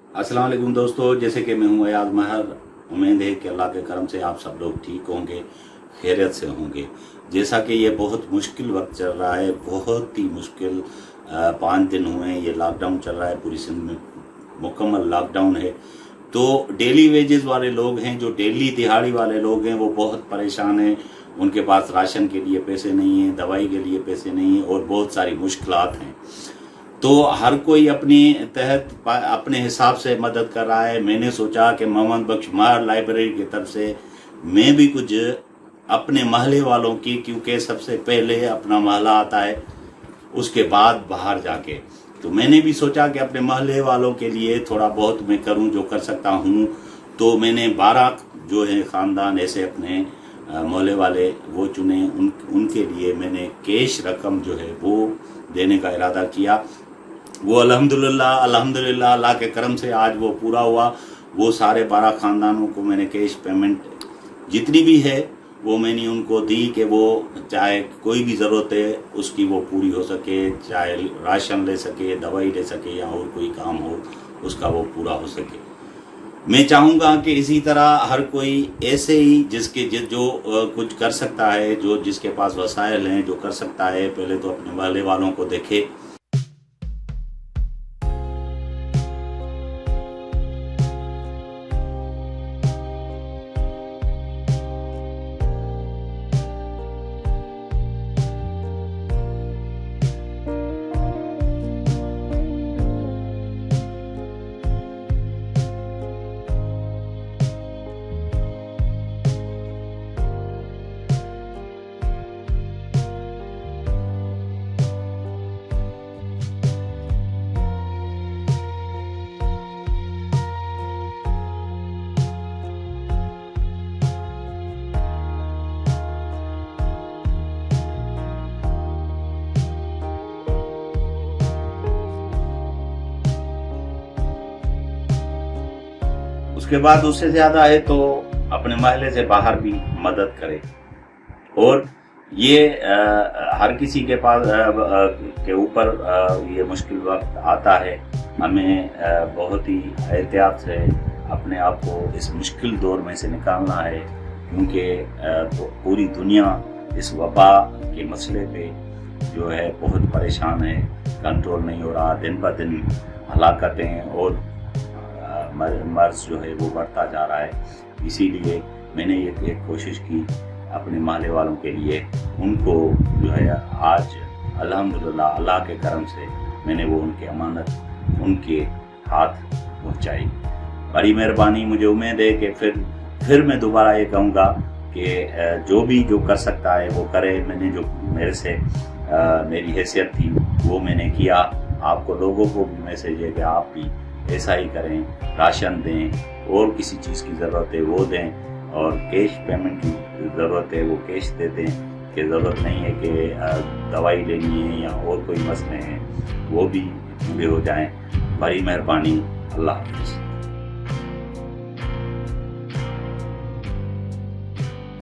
अस्सलाम वालेकुम दोस्तों, जैसे कि मैं हूँ अयाज महर। उम्मीद है कि अल्लाह के करम से आप सब लोग ठीक होंगे, खैरियत से होंगे। जैसा कि ये बहुत मुश्किल वक्त चल रहा है, बहुत ही मुश्किल 5 दिन हुए हैं ये लॉकडाउन चल रहा है, पूरी सिंध में मुकम्मल लॉकडाउन है। तो डेली वेजेस वाले लोग हैं, जो डेली दिहाड़ी वाले लोग हैं, वो बहुत परेशान हैं। उनके पास राशन के लिए पैसे नहीं हैं, दवाई के लिए पैसे नहीं हैं और बहुत सारी मुश्किलात हैं। तो हर कोई अपनी तहत अपने हिसाब से मदद कर रहा है। मैंने सोचा कि मोहम्मद बख्श महर लाइब्रेरी की तरफ से मैं भी कुछ अपने महल्ले वालों की, क्योंकि सबसे पहले अपना महल्ला आता है, उसके बाद बाहर जाके, तो मैंने भी सोचा कि अपने महल्ले वालों के लिए थोड़ा बहुत मैं करूं जो कर सकता हूं। तो मैंने 12 जो है ख़ानदान ऐसे अपने मोहल्ले वाले वो चुने, उनके लिए मैंने कैश रकम जो है वो देने का इरादा किया। वो अल्हम्दुलिल्लाह अल्लाह के करम से आज वो पूरा हुआ। वो सारे 12 ख़ानदानों को मैंने कैश पेमेंट जितनी भी है वो मैंने उनको दी कि वो चाहे कोई भी ज़रूरत है उसकी वो पूरी हो सके, चाहे राशन ले सके, दवाई ले सके या और कोई काम हो उसका वो पूरा हो सके। मैं चाहूँगा कि इसी तरह हर कोई ऐसे ही जो कुछ कर सकता है, जो जिसके पास वसाइल हैं, जो कर सकता है, पहले तो अपने महल्ले वालों को देखे। उसके बाद उससे ज़्यादा है तो अपने महल्ले से बाहर भी मदद करे। और ये हर किसी के पास के ऊपर ये मुश्किल वक्त आता है। हमें बहुत ही एहतियात से अपने आप को इस मुश्किल दौर में से निकालना है, क्योंकि पूरी दुनिया इस वबा के मसले पे जो है बहुत परेशान है, कंट्रोल नहीं हो रहा। दिन ब दिन हलाकतें और मर्ज जो है वो बढ़ता जा रहा है। इसीलिए मैंने एक कोशिश की अपने महल्ले वालों के लिए। उनको जो है आज अल्हम्दुलिल्लाह अल्लाह के करम से मैंने वो उनकी अमानत उनके हाथ पहुंचाई। बड़ी मेहरबानी। मुझे उम्मीद है कि फिर मैं दोबारा ये कहूँगा कि जो कर सकता है वो करे। मैंने जो मेरे से मेरी हैसियत थी वो मैंने किया। आपको लोगों को भी मैसेज है कि आप भी ऐसा ही करें, राशन दें, और किसी चीज़ की ज़रूरत है वो दें, और कैश पेमेंट की ज़रूरत है वो कैश दे दें। कि ज़रूरत नहीं है कि दवाई लेनी है या और कोई मसले हैं वो भी पूरे हो जाएं। बड़ी मेहरबानी। अल्लाह हाफ़िज़।